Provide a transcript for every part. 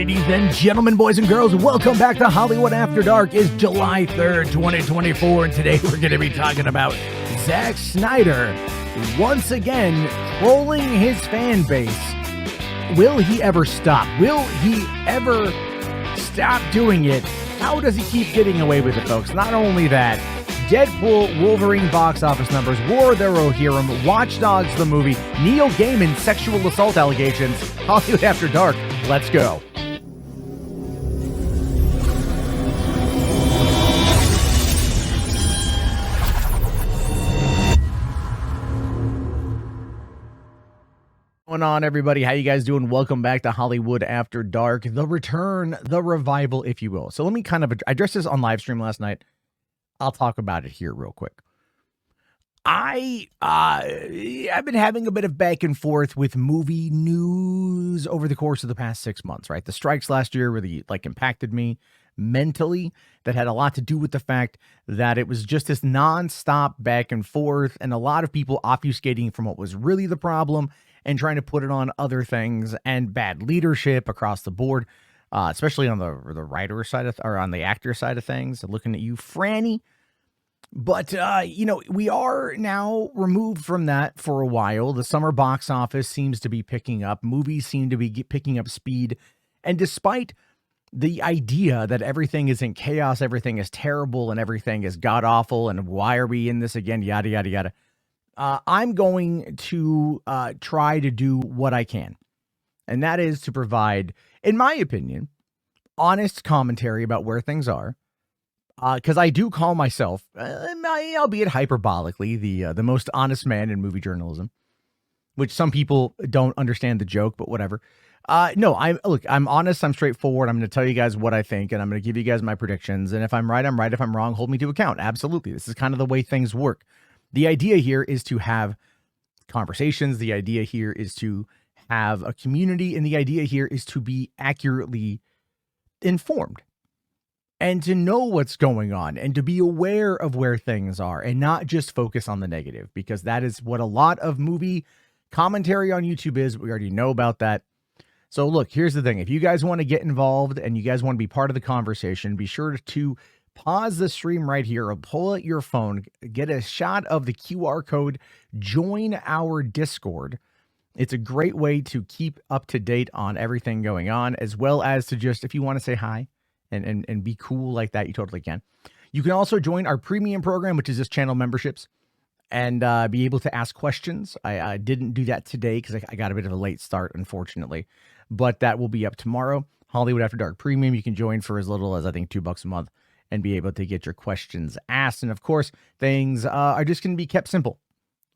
Ladies and gentlemen, boys and girls, welcome back to Hollywood After Dark. It's July 3rd, 2024, and today we're going to be talking about Zack Snyder once again trolling his fan base. Will he ever stop? Will he ever stop doing it? How does he keep getting away with it, folks? Not only that, Deadpool Wolverine box office numbers, War of the Rohirrim, Watch Dogs the movie, Neil Gaiman sexual assault allegations, Hollywood After Dark. Let's go. What's going on, everybody? How you guys doing? Welcome back to Hollywood After Dark, the return, the revival, if you will. So let me kind of address this on live stream last night. I'll talk about it here real quick. I've been having a bit of back and forth with movie news over the course of the past 6 months, right? The strikes last year really impacted me mentally. That had a lot to do with the fact that it was just this nonstop back and forth and a lot of people obfuscating from what was really the problem and trying to put it on other things and bad leadership across the board. Especially on the writer side or on the actor side of things. Looking at you, Franny. But, we are now removed from that for a while. The summer box office seems to be picking up. Movies seem to be picking up speed. And despite the idea that everything is in chaos, everything is terrible, and everything is god-awful, and why are we in this again, yada, yada, yada, I'm going to try to do what I can. And that is to provide, in my opinion, honest commentary about where things are. Because I do call myself, albeit hyperbolically, the most honest man in movie journalism, which some people don't understand the joke, but whatever. No, I'm honest, I'm straightforward. I'm going to tell you guys what I think, and I'm going to give you guys my predictions. And if I'm right, I'm right. If I'm wrong, hold me to account. Absolutely. This is kind of the way things work. The idea here is to have conversations. The idea here is to have a community, and the idea here is to be accurately informed and to know what's going on and to be aware of where things are and not just focus on the negative, because that is what a lot of movie commentary on YouTube is. We already know about that. So look, here's the thing. If you guys want to get involved and you guys want to be part of the conversation, be sure to pause the stream right here or pull out your phone, get a shot of the QR code, join our Discord. It's a great way to keep up to date on everything going on, as well as to just, if you want to say hi and be cool like that, you totally can. You can also join our premium program, which is just channel memberships, and be able to ask questions. I didn't do that today because I got a bit of a late start, unfortunately, but that will be up tomorrow. Hollywood After Dark Premium, you can join for as little as, I think, $2 a month and be able to get your questions asked. And of course, things are just going to be kept simple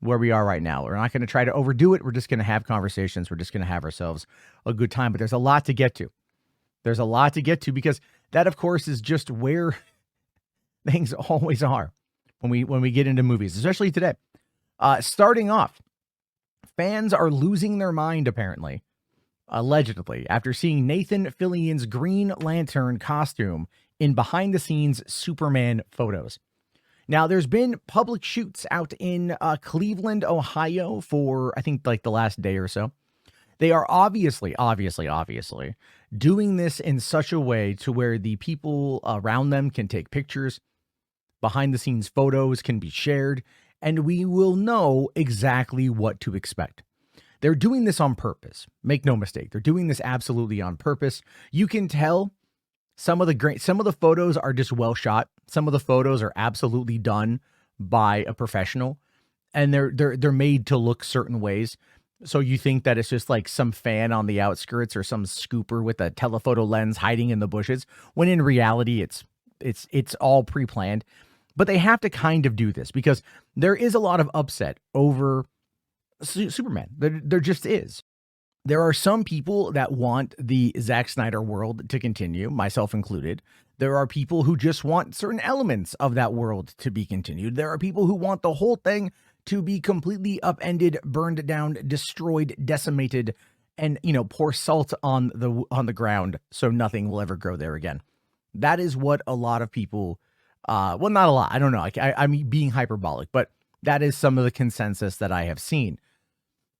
where we are right now. We're not going to try to overdo it. We're just going to have conversations. We're just going to have ourselves a good time. But there's a lot to get to. There's a lot to get to because that, of course, is just where things always are when we get into movies, especially today. Starting off, fans are losing their mind, apparently, allegedly, after seeing Nathan Fillion's Green Lantern costume in behind-the-scenes Superman photos. Now, there's been public shoots out in Cleveland, Ohio for, I think, the last day or so. They are obviously doing this in such a way to where the people around them can take pictures, behind-the-scenes photos can be shared, and we will know exactly what to expect. They're doing this on purpose. Make no mistake. They're doing this absolutely on purpose. You can tell some of the photos are just well shot. Some of the photos are absolutely done by a professional, and they're made to look certain ways. So you think that it's just like some fan on the outskirts or some scooper with a telephoto lens hiding in the bushes, when in reality it's all pre-planned. But they have to kind of do this because there is a lot of upset over Superman. There just is. There are some people that want the Zack Snyder world to continue, myself included. There are people who just want certain elements of that world to be continued. There are people who want the whole thing to be completely upended, burned down, destroyed, decimated, and, pour salt on the ground so nothing will ever grow there again. That is what a lot of people, well, not a lot, I don't know, I'm being hyperbolic, but that is some of the consensus that I have seen.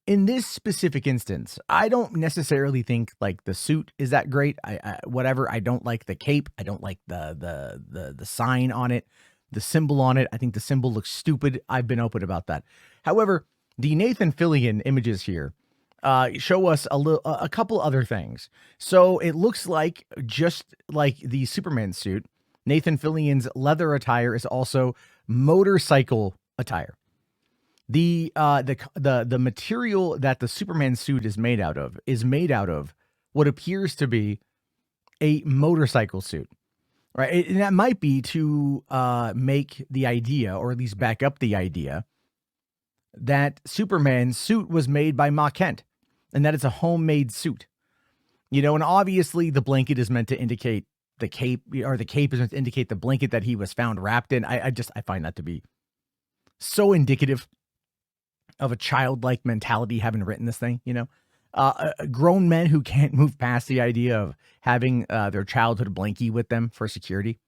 in this specific instance, I don't necessarily think like the suit is that great. Whatever. I don't like the cape. I don't like the sign on it, the symbol on it. I think the symbol looks stupid. I've been open about that. However, the Nathan Fillion images here show us a couple other things. So it looks like, just like the Superman suit, Nathan Fillion's leather attire is also motorcycle attire. The material that the Superman suit is made out of what appears to be a motorcycle suit, right? And that might be to make the idea, or at least back up the idea, that Superman's suit was made by Ma Kent, and that it's a homemade suit. And obviously the blanket is meant to indicate the cape, or the cape is meant to indicate the blanket that he was found wrapped in. I find that to be so indicative of a childlike mentality having written this thing, grown men who can't move past the idea of having their childhood blankie with them for security.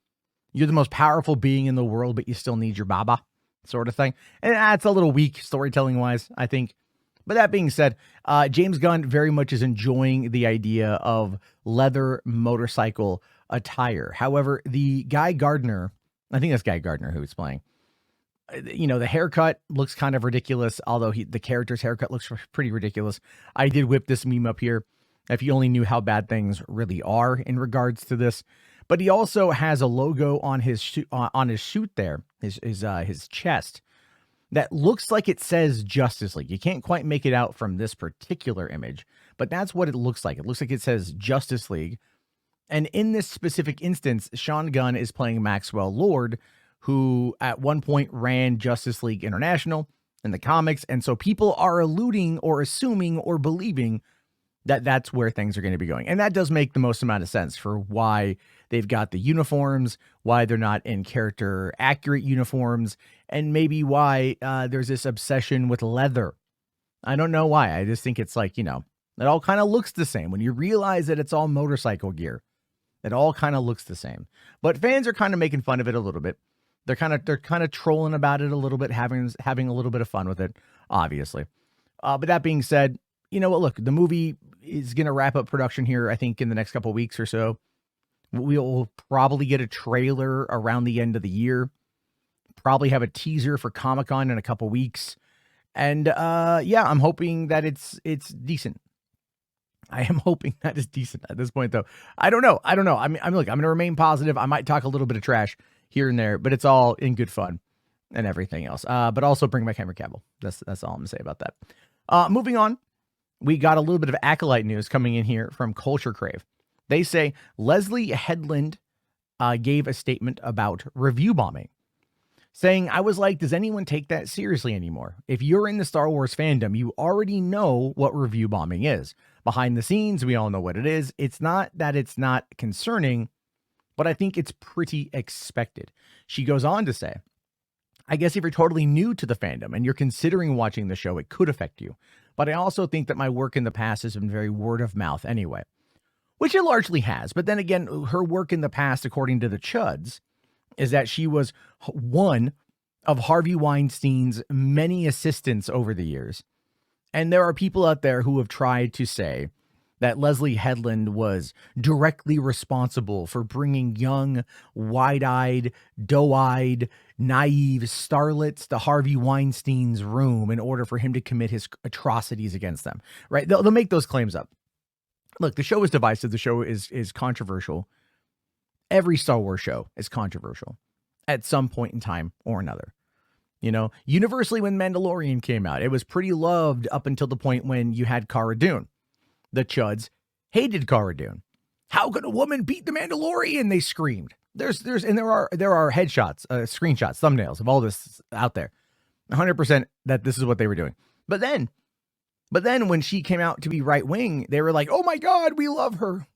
You're the most powerful being in the world, but you still need your baba, sort of thing. And that's a little weak storytelling wise, I think. But that being said, James Gunn very much is enjoying the idea of leather motorcycle attire. However, the Guy Gardner, I think that's Guy Gardner who he's playing, the haircut looks kind of ridiculous, although the character's haircut looks pretty ridiculous. I did whip this meme up here, if you only knew how bad things really are in regards to this. But he also has a logo on his suit there, his chest, that looks like it says Justice League. You can't quite make it out from this particular image, but that's what it looks like. It looks like it says Justice League. And in this specific instance, Sean Gunn is playing Maxwell Lord, who at one point ran Justice League International in the comics. And so people are alluding or assuming or believing that that's where things are going to be going. And that does make the most amount of sense for why they've got the uniforms, why they're not in character accurate uniforms, and maybe why there's this obsession with leather. I don't know why. I just think it's like, it all kind of looks the same. When you realize that it's all motorcycle gear, it all kind of looks the same. But fans are kind of making fun of it a little bit. They're kind of trolling about it a little bit, having a little bit of fun with it, obviously. But that being said, you know what? Look, the movie is going to wrap up production here, I think, in the next couple of weeks or so. We'll probably get a trailer around the end of the year. Probably have a teaser for Comic-Con in a couple weeks. And I'm hoping that it's decent. I am hoping that is decent at this point, though. I don't know. I'm going to remain positive. I might talk a little bit of trash here and there, but it's all in good fun and everything else. But also bring back Henry Cavill. That's all I'm gonna say about that. Moving on, we got a little bit of Acolyte news coming in here from Culture Crave. They say Leslie Hedland gave a statement about review bombing, saying, "I was like, does anyone take that seriously anymore? If you're in the Star Wars fandom, you already know what review bombing is. Behind the scenes, we all know what it is. It's not that it's not concerning, but I think it's pretty expected." She goes on to say, "I guess if you're totally new to the fandom and you're considering watching the show, it could affect you. But I also think that my work in the past has been very word of mouth anyway," which it largely has. But then again, her work in the past, according to the Chuds, is that she was one of Harvey Weinstein's many assistants over the years. And there are people out there who have tried to say that Leslie Hedland was directly responsible for bringing young, wide-eyed, doe-eyed, naive starlets to Harvey Weinstein's room in order for him to commit his atrocities against them, right? They'll make those claims up. Look, the show is divisive. The show is controversial. Every Star Wars show is controversial at some point in time or another. Universally, when Mandalorian came out, it was pretty loved up until the point when you had Cara Dune. The Chuds hated Cara Dune. How could a woman beat the Mandalorian? They screamed. There are headshots, screenshots, thumbnails of all this out there. 100% that this is what they were doing. But then when she came out to be right wing, they were like, "Oh my God, we love her.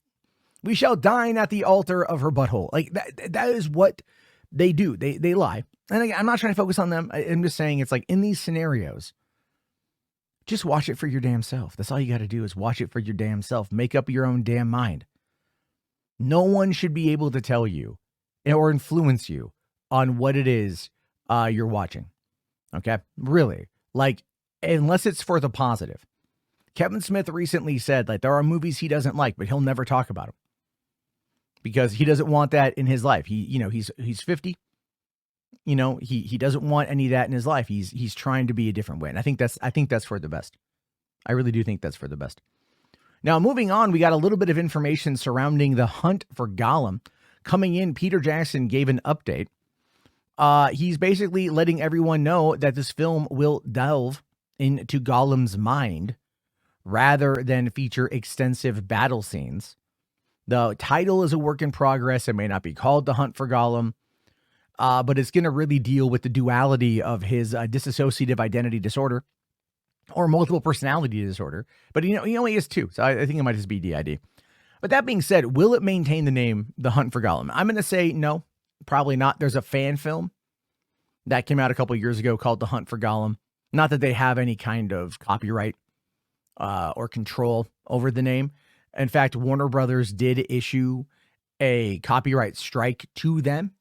We shall dine at the altar of her butthole." Like that is what they do. They lie. And again, I'm not trying to focus on them. I'm just saying it's like in these scenarios, just watch it for your damn self. That's all you got to do is watch it for your damn self. Make up your own damn mind. No one should be able to tell you or influence you on what it is you're watching. Okay? Really. Like, unless it's for the positive. Kevin Smith recently said like there are movies he doesn't like, but he'll never talk about them because he doesn't want that in his life. He's 50. He doesn't want any of that in his life. He's trying to be a different way. And I think that's for the best. I really do think that's for the best. Now, moving on, we got a little bit of information surrounding the hunt for Gollum. Coming in, Peter Jackson gave an update. He's basically letting everyone know that this film will delve into Gollum's mind rather than feature extensive battle scenes. The title is a work in progress. It may not be called The Hunt for Gollum, but it's going to really deal with the duality of his dissociative identity disorder or multiple personality disorder. But he only has two, so I think it might just be DID. But that being said, will it maintain the name The Hunt for Gollum? I'm going to say no, probably not. There's a fan film that came out a couple years ago called The Hunt for Gollum. Not that they have any kind of copyright or control over the name. In fact, Warner Brothers did issue a copyright strike to them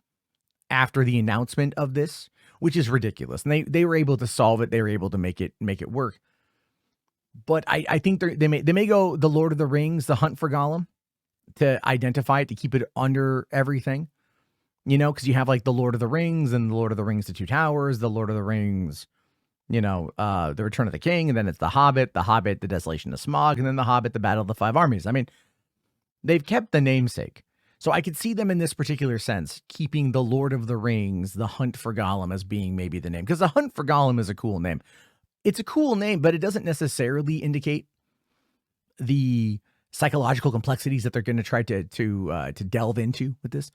after the announcement of this, which is ridiculous. And they were able to solve it. They were able to make it work. But I think they may go The Lord of the Rings, The Hunt for Gollum, to identify it, to keep it under everything. Because you have like The Lord of the Rings and The Lord of the Rings, The Two Towers, The Lord of the Rings, The Return of the King, and then it's The Hobbit, The Desolation of Smaug, and then The Hobbit, The Battle of the Five Armies. I mean, they've kept the namesake. So I could see them in this particular sense, keeping The Lord of the Rings, The Hunt for Gollum as being maybe the name. Because The Hunt for Gollum is a cool name. It's a cool name, but it doesn't necessarily indicate the psychological complexities that they're going to try to delve into with this.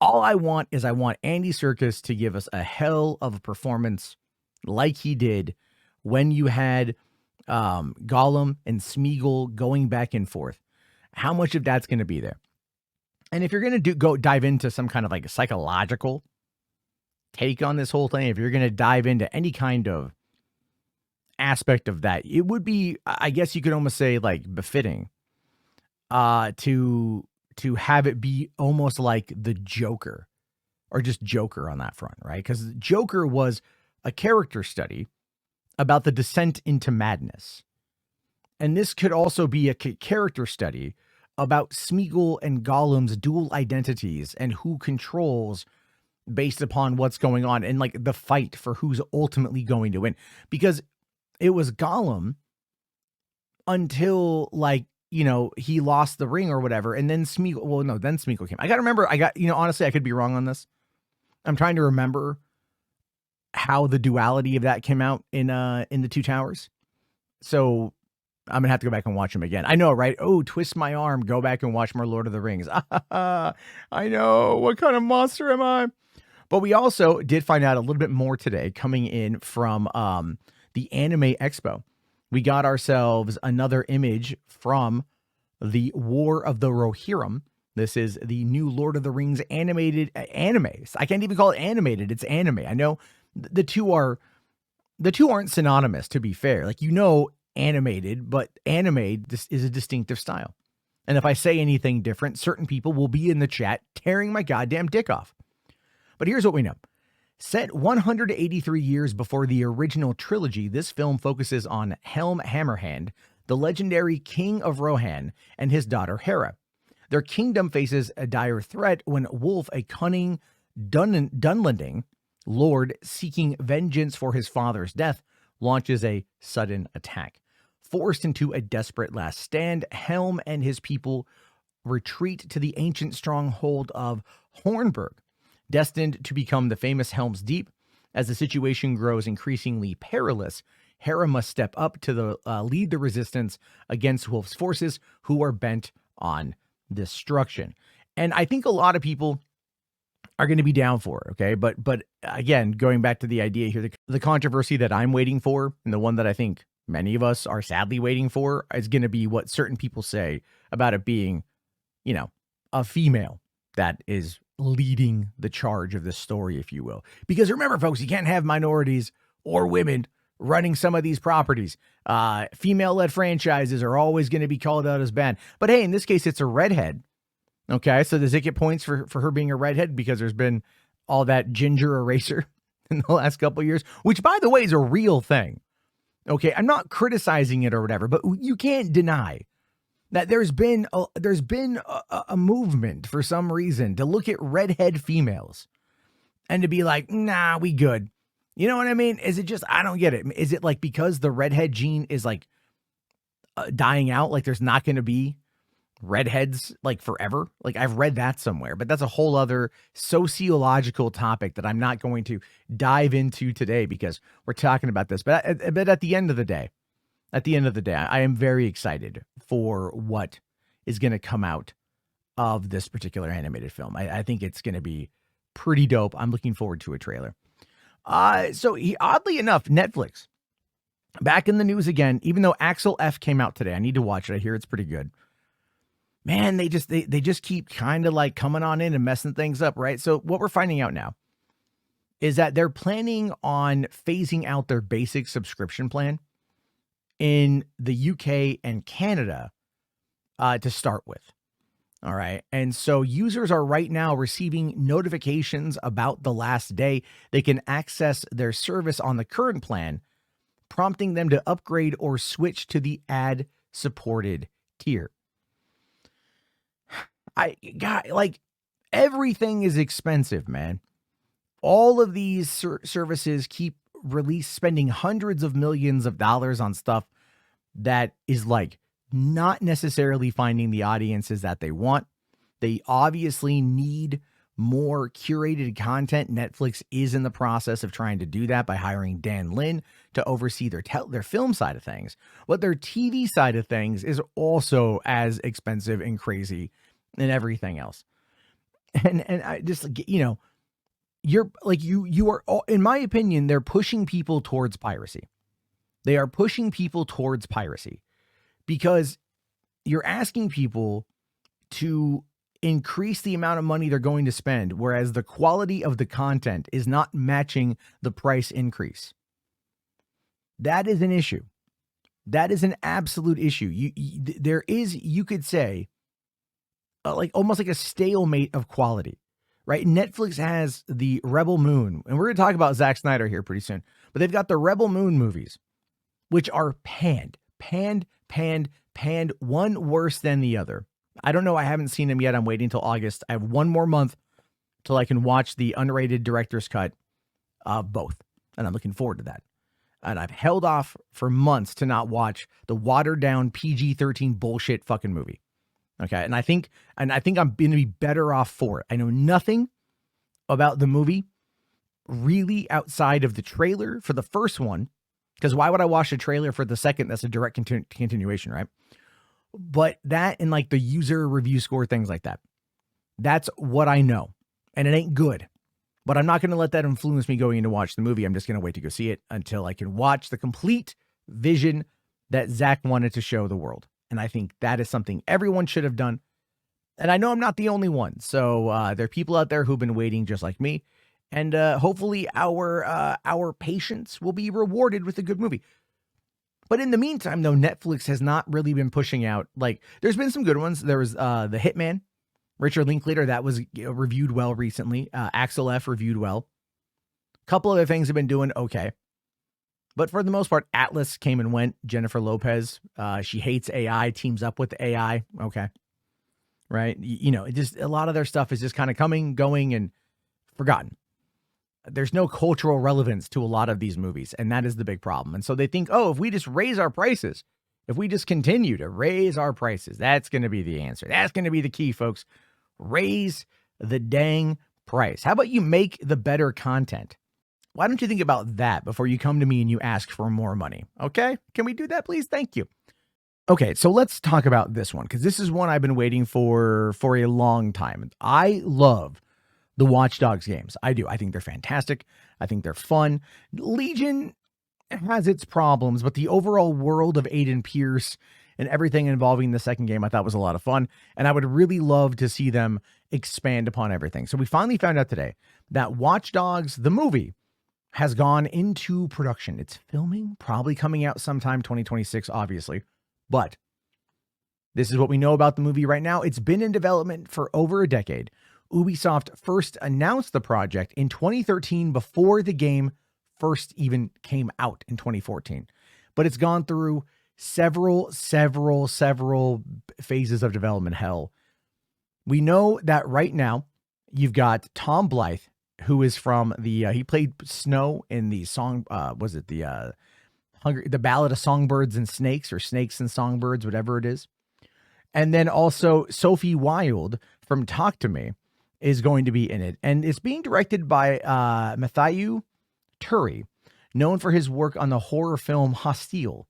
All I want Andy Serkis to give us a hell of a performance like he did when you had Gollum and Smeagol going back and forth. How much of that's going to be there? And if you're going to dive into some kind of like a psychological take on this whole thing, if you're going to dive into any kind of aspect of that, it would be, I guess you could almost say like befitting to have it be almost like the Joker or just Joker on that front, right? Because Joker was a character study about the descent into madness. And this could also be a character study about Smeagol and Gollum's dual identities and who controls based upon what's going on and like the fight for who's ultimately going to win. Because it was Gollum until like, he lost the ring or whatever. And then then Smeagol came. I got to remember, honestly, I could be wrong on this. I'm trying to remember how the duality of that came out in The Two Towers. So I'm going to have to go back and watch them again. I know, right? Oh, twist my arm. Go back and watch more Lord of the Rings. I know. What kind of monster am I? But we also did find out a little bit more today coming in from the Anime Expo. We got ourselves another image from the War of the Rohirrim. This is the new Lord of the Rings animated anime. I can't even call it animated. It's anime. I know the two aren't synonymous, to be fair. Like, animated, but anime is a distinctive style. And if I say anything different, certain people will be in the chat tearing my goddamn dick off. But here's what we know. Set 183 years before the original trilogy, this film focuses on Helm Hammerhand, the legendary king of Rohan, and his daughter Hera. Their kingdom faces a dire threat when Wolf, a cunning Dunlending lord seeking vengeance for his father's death, launches a sudden attack. Forced into a desperate last stand, Helm and his people retreat to the ancient stronghold of Hornburg, destined to become the famous Helm's Deep. As the situation grows increasingly perilous, Hera must step up to lead the resistance against Wolf's forces, who are bent on destruction. And I think a lot of people are going to be down for it, okay? But again, going back to the idea here, the controversy that I'm waiting for, and the one that I think many of us are sadly waiting for, is going to be what certain people say about it being, a female that is leading the charge of the story, if you will. Because remember, folks, you can't have minorities or women running some of these properties. Female-led franchises are always going to be called out as bad. But hey, in this case, it's a redhead. Okay, so does it get points for her being a redhead because there's been all that ginger eraser in the last couple of years, which, by the way, is a real thing. Okay, I'm not criticizing it or whatever, but you can't deny that there's been a movement for some reason to look at redhead females and to be like, nah, we good. You know what I mean? Is it just, I don't get it. Is it like because the redhead gene is like dying out, like there's not going to be redheads like forever? Like I've read that somewhere, but that's a whole other sociological topic that I'm not going to dive into today because we're talking about this. But at the end of the day, I am very excited for what is going to come out of this particular animated film. I think it's going to be pretty dope. I'm looking forward to a trailer. Oddly enough, Netflix back in the news again, even though Axel F came out today. I need to watch it. I hear it's pretty good. Man, they just keep kind of like coming on in and messing things up, right? So what we're finding out now is that they're planning on phasing out their basic subscription plan in the UK and Canada to start with. All right. And so users are right now receiving notifications about the last day they can access their service on the current plan, prompting them to upgrade or switch to the ad-supported tier. Like everything is expensive, man. All of these services keep spending hundreds of millions of dollars on stuff that is like not necessarily finding the audiences that they want. They obviously need more curated content. Netflix is in the process of trying to do that by hiring Dan Lin to oversee their film side of things. But their TV side of things is also as expensive and crazy and everything else. And I just, you know, you are, in my opinion, they're pushing people towards piracy. They are pushing people towards piracy because you're asking people to increase the amount of money they're going to spend, whereas the quality of the content is not matching the price increase. That is an issue. That is an absolute issue. There is, you could say, like almost like a stalemate of quality, right? Netflix has the Rebel Moon, and we're going to talk about Zack Snyder here pretty soon, but they've got the Rebel Moon movies, which are panned, one worse than the other. I don't know. I haven't seen them yet. I'm waiting until August. I have one more month till I can watch the unrated director's cut of both. And I'm looking forward to that. And I've held off for months to not watch the watered down PG-13 bullshit fucking movie. Okay. And I think I'm going to be better off for it. I know nothing about the movie really outside of the trailer for the first one. Because why would I watch a trailer for the second? That's a direct continuation, right? But that and like the user review score, things like that. That's what I know. And it ain't good. But I'm not going to let that influence me going in to watch the movie. I'm just going to wait to go see it until I can watch the complete vision that Zack wanted to show the world. And I think that is something everyone should have done. And I know I'm not the only one. So there are people out there who've been waiting just like me. And hopefully our patience will be rewarded with a good movie. But in the meantime, though, Netflix has not really been pushing out, like, there's been some good ones. There was The Hitman, Richard Linklater, that was reviewed well recently. Axel F reviewed well. A couple other things have been doing okay. But for the most part, Atlas came and went. Jennifer Lopez, she hates AI, teams up with the AI. Okay. Right? You know, it just, a lot of their stuff is just kind of coming, going, and forgotten. There's no cultural relevance to a lot of these movies, and that is the big problem. And so they think, oh, if we just raise our prices, if we just continue to raise our prices, that's going to be the answer. That's going to be the key, folks. Raise the dang price. How about you make the better content? Why don't you think about that before you come to me and you ask for more money? Okay? Can we do that, please? Thank you. Okay, so let's talk about this one, because this is one I've been waiting for a long time. I love the Watch Dogs games. I do. I think they're fantastic. I think they're fun. Legion has its problems, but the overall world of Aiden Pierce and everything involving the second game I thought was a lot of fun, and I would really love to see them expand upon everything. So we finally found out today that Watch Dogs, the movie, has gone into production. It's filming, probably coming out sometime 2026, obviously, but this is what we know about the movie right now. It's been in development for over a decade. Ubisoft first announced the project in 2013 before the game first even came out in 2014. but it's gone through several phases of development hell. We know that right now you've got Tom Blythe, who is from the he played Snow in the song was it the Ballad of Songbirds and Snakes, or Snakes and Songbirds, whatever it is. And then also Sophie Wilde from Talk to Me is going to be in it, and it's being directed by Matthew Turi, known for his work on the horror film Hostile.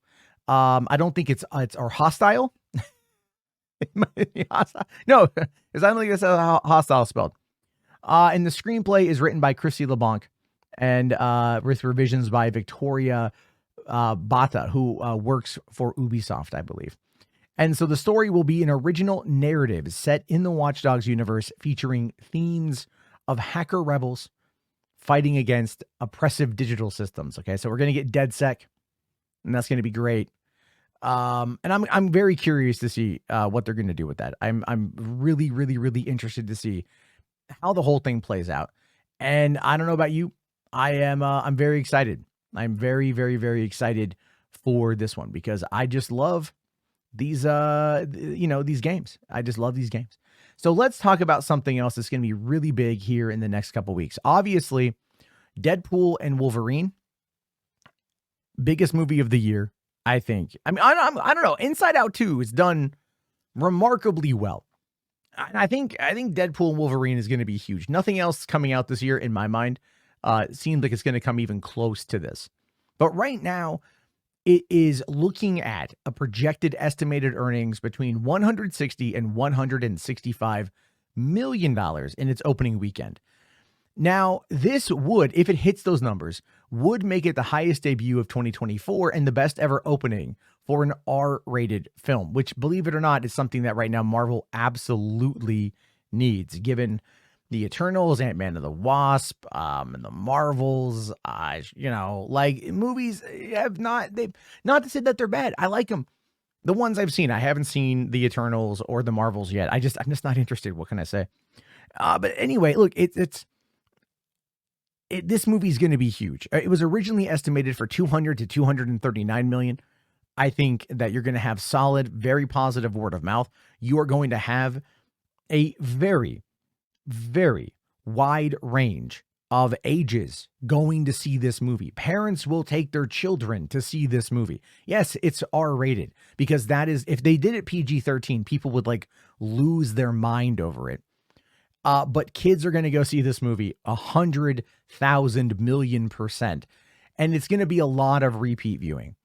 I don't think it's or Hostile. It might be hostile. No, because I don't think that's how hostile spelled. And the screenplay is written by Chrissy LeBlanc, and with revisions by Victoria Bata, who works for Ubisoft, I believe. And so the story will be an original narrative set in the Watch Dogs universe, featuring themes of hacker rebels fighting against oppressive digital systems. Okay, so we're going to get DedSec, and that's going to be great. And I'm very curious to see what they're going to do with that. I'm really interested to see how the whole thing plays out. And I don't know about you, I'm very excited. I'm very excited for this one, because I just love these these games. I just love these games. So let's talk about something else that's going to be really big here in the next couple weeks. Obviously, Deadpool and Wolverine, biggest movie of the year, I think. I mean, I don't know. Inside Out 2 is done remarkably well. I think Deadpool and Wolverine is going to be huge. Nothing else coming out this year, in my mind, seems like it's going to come even close to this. But right now, it is looking at a projected estimated earnings between $160 and $165 million in its opening weekend. Now, this would, if it hits those numbers, would make it the highest debut of 2024 and the best ever opening for an R-rated film, which, believe it or not, is something that right now Marvel absolutely needs, given the Eternals, Ant-Man and the Wasp, and the Marvels. Like, movies have not to say that they're bad. I like them. The ones I've seen, I haven't seen the Eternals or the Marvels yet. I'm just not interested. What can I say? But anyway, look, this movie is going to be huge. It was originally estimated for 200 to 239 million. I think that you're going to have solid, very positive word of mouth. You are going to have a very wide range of ages going to see this movie. Parents will take their children to see this movie. Yes, it's R-rated, because that is, if they did it PG-13, people would like lose their mind over it. But kids are going to go see this movie 100,000 million%. And it's going to be a lot of repeat viewing.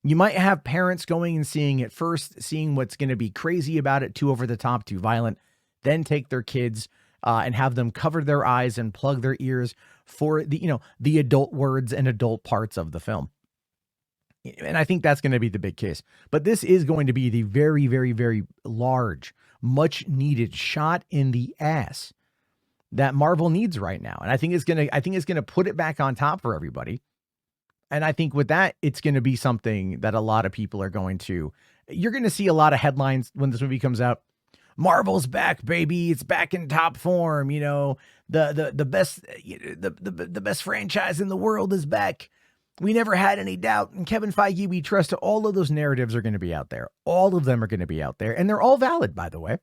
You might have parents going and seeing it first, seeing what's going to be crazy about it, too over the top, too violent, then take their kids and have them cover their eyes and plug their ears for the adult words and adult parts of the film. And I think that's going to be the big case. But this is going to be the very large, much needed shot in the ass that Marvel needs right now. And I think it's going to put it back on top for everybody. And I think with that, it's going to be something that a lot of people are you're going to see a lot of headlines when this movie comes out. Marvel's back, baby. It's back in top form. The best franchise in the world is back. We never had any doubt. And Kevin Feige, we trust. All of those narratives are going to be out there. All of them are going to be out there. And they're all valid, by the way.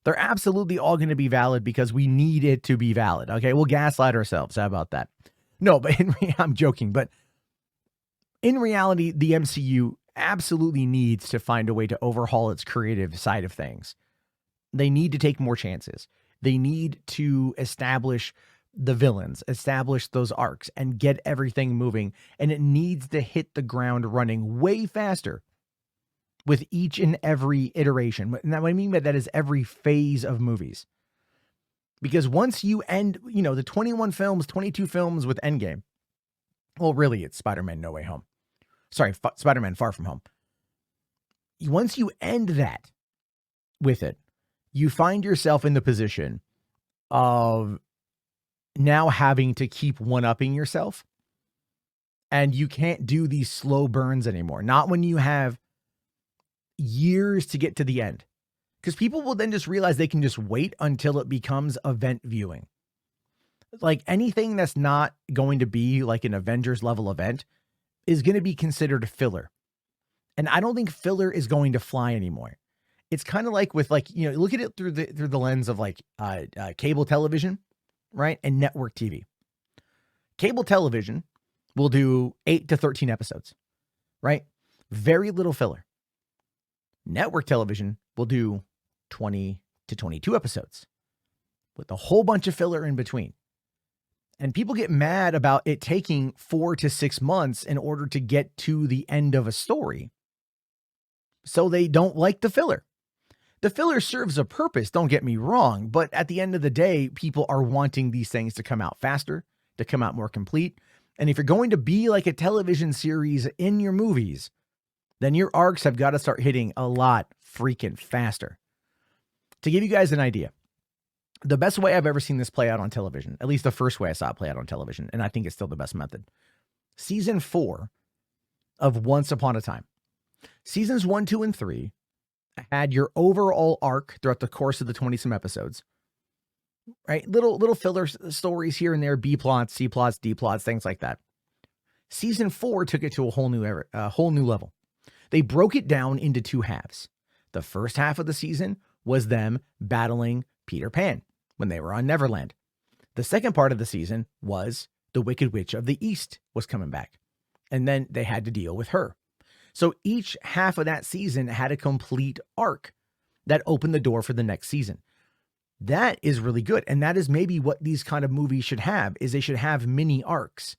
They're absolutely all going to be valid because we need it to be valid. Okay, we'll gaslight ourselves. How about that? No, but I'm joking. But in reality, the MCU absolutely needs to find a way to overhaul its creative side of things. They need to take more chances. They need to establish the villains, establish those arcs, and get everything moving. And it needs to hit the ground running way faster with each and every iteration. Now, what I mean by that is every phase of movies. Because once you end, the 21 films, 22 films with Endgame, well, really, it's Spider-Man No Way Home. Sorry, Spider-Man Far From Home. Once you end that with it, you find yourself in the position of now having to keep one-upping yourself. And you can't do these slow burns anymore. Not when you have years to get to the end. Because people will then just realize they can just wait until it becomes event viewing. Like anything that's not going to be like an Avengers level event is going to be considered a filler And I don't think filler is going to fly anymore. It's kind of like with look at it through the lens of cable television, right? And network TV. Cable television will do 8 to 13 episodes, right? Very little filler. Network television will do 20 to 22 episodes with a whole bunch of filler in between. And people get mad about it taking 4 to 6 months in order to get to the end of a story. So they don't like the filler. The filler serves a purpose, don't get me wrong, but at the end of the day, people are wanting these things to come out faster, to come out more complete. And if you're going to be like a television series in your movies, then your arcs have got to start hitting a lot freaking faster. To give you guys an idea, the best way I've ever seen this play out on television, at least the first way I saw it play out on television, and I think it's still the best method, season 4 of Once Upon a Time. Seasons 1, 2, and 3 had your overall arc throughout the course of the 20-some episodes, right? Little filler stories here and there, B plots, C plots, D plots, things like that. Season 4 took it to a whole new level. They broke it down into 2 halves. The first half of the season was them battling Peter Pan when they were on Neverland. The second part of the season was the Wicked Witch of the East was coming back, and then they had to deal with her. So each half of that season had a complete arc that opened the door for the next season. That is really good. And that is maybe what these kind of movies should have, is they should have mini arcs,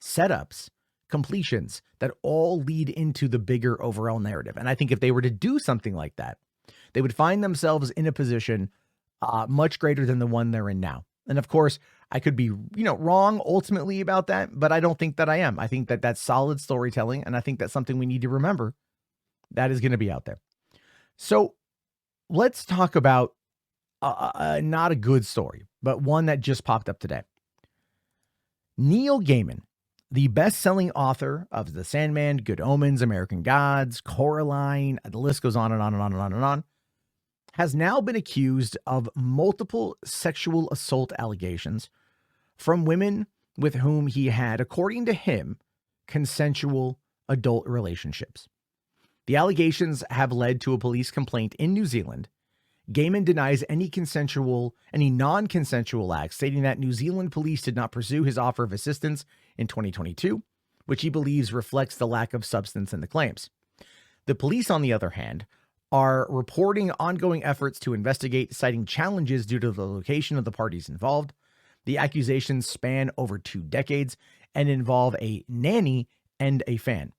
setups, completions that all lead into the bigger overall narrative. And I think if they were to do something like that, they would find themselves in a position much greater than the one they're in now. And of course, I could be, wrong ultimately about that, but I don't think that I am. I think that that's solid storytelling, and I think that's something we need to remember that is going to be out there. So let's talk about not a good story, but one that just popped up today. Neil Gaiman, the best-selling author of The Sandman, Good Omens, American Gods, Coraline, the list goes on and on and on and on and on, has now been accused of multiple sexual assault allegations from women with whom he had, according to him, consensual adult relationships. The allegations have led to a police complaint in New Zealand. Gaiman denies any non-consensual acts, stating that New Zealand police did not pursue his offer of assistance in 2022, which he believes reflects the lack of substance in the claims. The police, on the other hand, are reporting ongoing efforts to investigate, citing challenges due to the location of the parties involved. The accusations span over 2 decades and involve a nanny and a fan.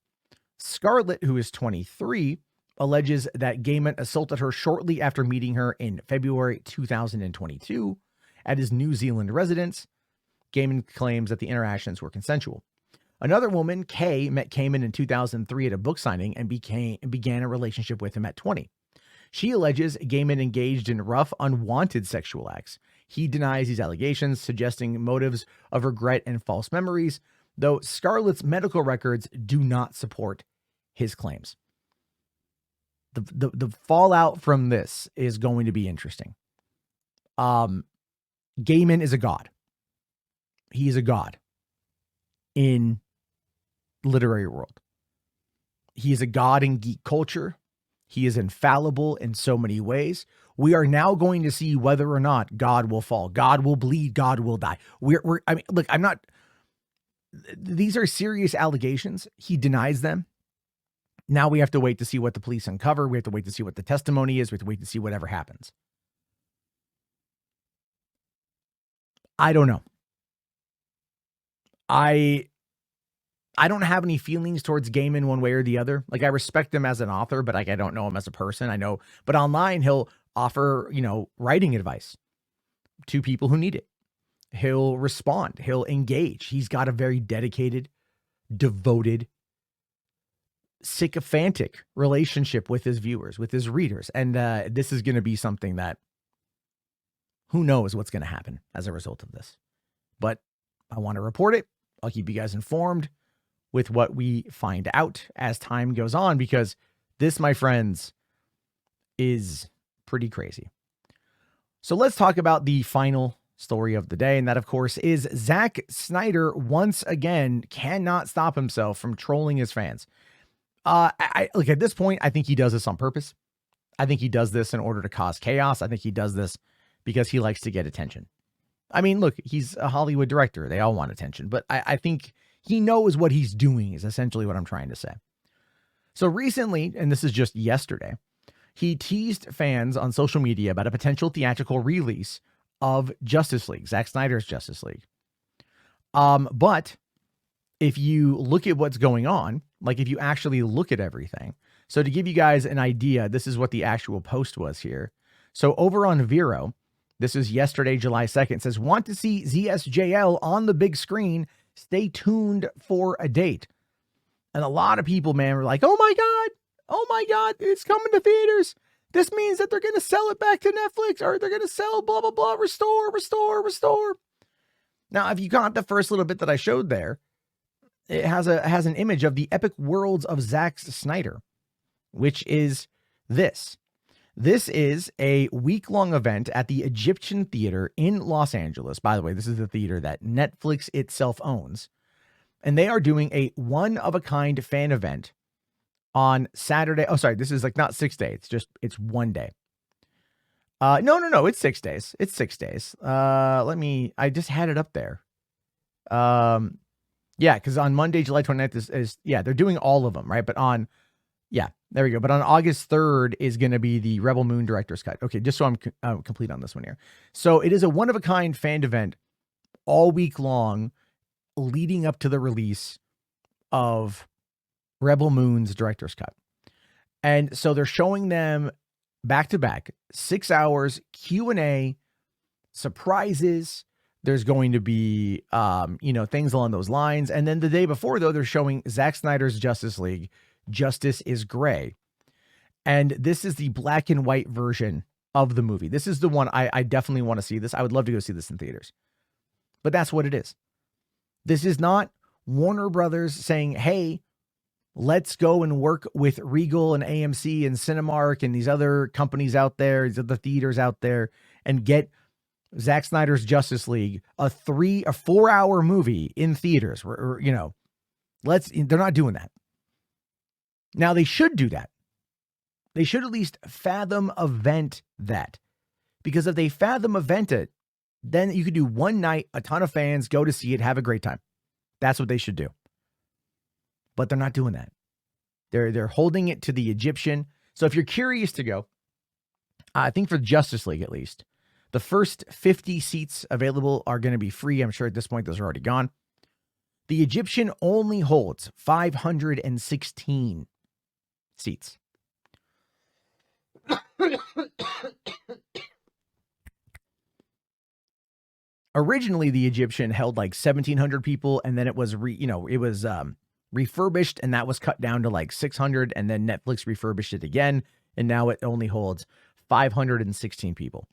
Scarlett, who is 23, alleges that Gaiman assaulted her shortly after meeting her in February 2022 at his New Zealand residence. Gaiman claims that the interactions were consensual. Another woman, Kay, met Gaiman in 2003 at a book signing and began a relationship with him at 20. She alleges Gaiman engaged in rough, unwanted sexual acts. He denies these allegations, suggesting motives of regret and false memories, though Scarlett's medical records do not support his claims. The fallout from this is going to be interesting. Gaiman is a god. He is a god in literary world. He is a god in geek culture. He is infallible in so many ways. We are now going to see whether or not God will fall. God will bleed. God will die. These are serious allegations. He denies them. Now we have to wait to see what the police uncover. We have to wait to see what the testimony is. We have to wait to see whatever happens. I don't know. I don't have any feelings towards Gaiman one way or the other. Like, I respect him as an author, but I don't know him as a person. I know, but online he'll offer, writing advice to people who need it. He'll respond. He'll engage. He's got a very dedicated, devoted, sycophantic relationship with his viewers, with his readers. And this is going to be something that who knows what's going to happen as a result of this. But I want to report it. I'll keep you guys informed with what we find out as time goes on, because this, my friends, is pretty crazy. So let's talk about the final story of the day. And that, of course, is Zack Snyder once again cannot stop himself from trolling his fans. I look, at this point, I think he does this on purpose. I think he does this in order to cause chaos. I think he does this because he likes to get attention. I mean, look, he's a Hollywood director. They all want attention, but I think he knows what he's doing is essentially what I'm trying to say. So recently, and this is just yesterday, he teased fans on social media about a potential theatrical release of Justice League, Zack Snyder's Justice League. But if you look at what's going on, like if you actually look at everything, so to give you guys an idea, this is what the actual post was here. So over on Vero, this is yesterday, July 2nd, it says, want to see ZSJL on the big screen? Stay tuned for a date. And a lot of people, man, were like, oh my God, it's coming to theaters. This means that they're going to sell it back to Netflix, or they're going to sell blah, blah, blah, restore. Now, if you got the first little bit that I showed there, it has an image of the epic worlds of Zack Snyder, which is this. This is a week-long event at the Egyptian Theater in Los Angeles. By the way, this is the theater that Netflix itself owns. And they are doing a one-of-a-kind fan event on Saturday. Oh, sorry, this is like not 6 days. It's 1 day. No, it's 6 days. It's 6 days. I just had it up there. Yeah, because on Monday, July 29th is they're doing all of them, right? But there we go. But on August 3rd is going to be the Rebel Moon Director's Cut. Okay, just so I'm complete on this one here. So it is a one-of-a-kind fan event all week long leading up to the release of Rebel Moon's Director's Cut. And so they're showing them back-to-back, 6 hours, Q&A, surprises. There's going to be, things along those lines. And then the day before, though, they're showing Zack Snyder's Justice League, Justice is Gray. And this is the black and white version of the movie. This is the one I definitely want to see this. I would love to go see this in theaters. But that's what it is. This is not Warner Brothers saying, hey, let's go and work with Regal and AMC and Cinemark and these other companies out there, these other theaters out there, and get Zack Snyder's Justice League, a 4-hour movie in theaters. They're not doing that. Now they should do that. They should at least fathom event that, because if they fathom event it, then you could do one night, a ton of fans go to see it, have a great time. That's what they should do. But they're not doing that. They're holding it to the Egyptian. So if you're curious to go, I think for Justice League at least, the first 50 seats available are going to be free. I'm sure at this point those are already gone. The Egyptian only holds 516 seats. Originally, the Egyptian held like 1,700 people, and then it was refurbished, and that was cut down to like 600, and then Netflix refurbished it again, and now it only holds 516 people.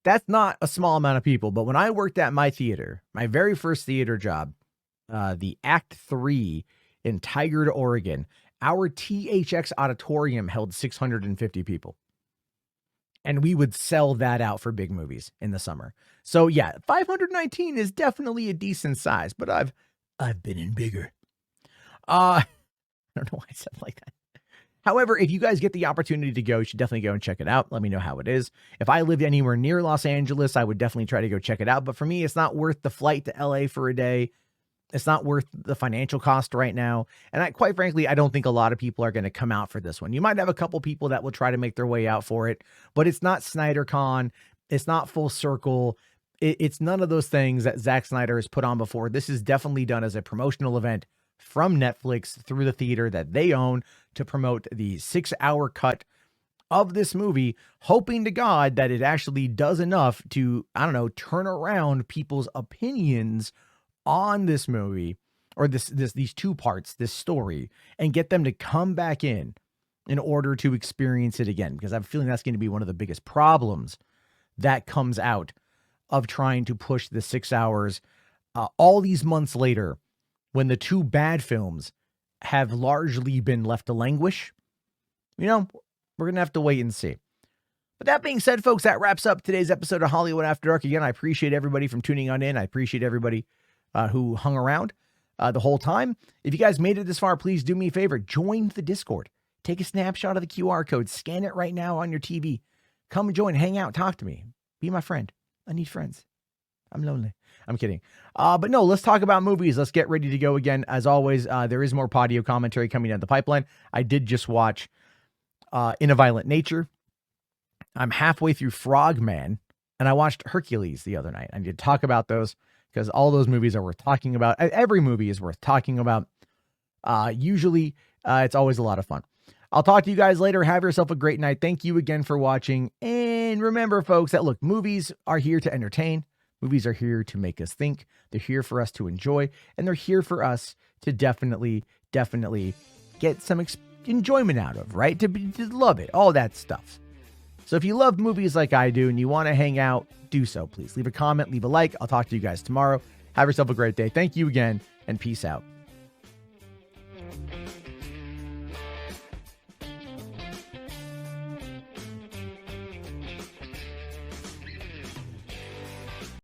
That's not a small amount of people, but when I worked at my theater, my very first theater job, the Act 3 in Tigard, Oregon, our THX auditorium held 650 people. And we would sell that out for big movies in the summer. So yeah, 519 is definitely a decent size, but I've been in bigger. I don't know why I said it like that. However, if you guys get the opportunity to go, you should definitely go and check it out. Let me know how it is. If I lived anywhere near Los Angeles, I would definitely try to go check it out. But for me, it's not worth the flight to LA for a day. It's not worth the financial cost right now. And quite frankly, I don't think a lot of people are going to come out for this one. You might have a couple people that will try to make their way out for it, but it's not SnyderCon. It's not Full Circle. It's none of those things that Zack Snyder has put on before. This is definitely done as a promotional event from Netflix through the theater that they own to promote the 6-hour cut of this movie, hoping to God that it actually does enough to, turn around people's opinions on this movie or these two parts, this story, and get them to come back in order to experience it again. Because I'm feeling that's going to be one of the biggest problems that comes out of trying to push the 6 hours all these months later, when the two bad films have largely been left to languish. We're going to have to wait and see. But that being said, folks, that wraps up today's episode of Hollywood After Dark. Again, I appreciate everybody from tuning on in. I appreciate everybody who hung around. the whole time. If you guys made it this far, please do me a favor. Join the Discord. Take a snapshot of the QR code. Scan it right now on your TV. Come join, hang out, talk to me. Be my friend. I need friends. I'm lonely. I'm kidding. But no, let's talk about movies. Let's get ready to go again. As always, there is more Podio commentary coming down the pipeline. I did just watch In a Violent Nature. I'm halfway through Frogman, and I watched Hercules the other night. I need to talk about those because all those movies are worth talking about. Every movie is worth talking about. Usually, it's always a lot of fun. I'll talk to you guys later. Have yourself a great night. Thank you again for watching. And remember, folks, that look, movies are here to entertain. Movies are here to make us think. They're here for us to enjoy. And they're here for us to definitely get some enjoyment out of, right? To love it. All that stuff. So if you love movies like I do and you want to hang out, do so, please. Leave a comment, leave a like. I'll talk to you guys tomorrow. Have yourself a great day. Thank you again, and peace out.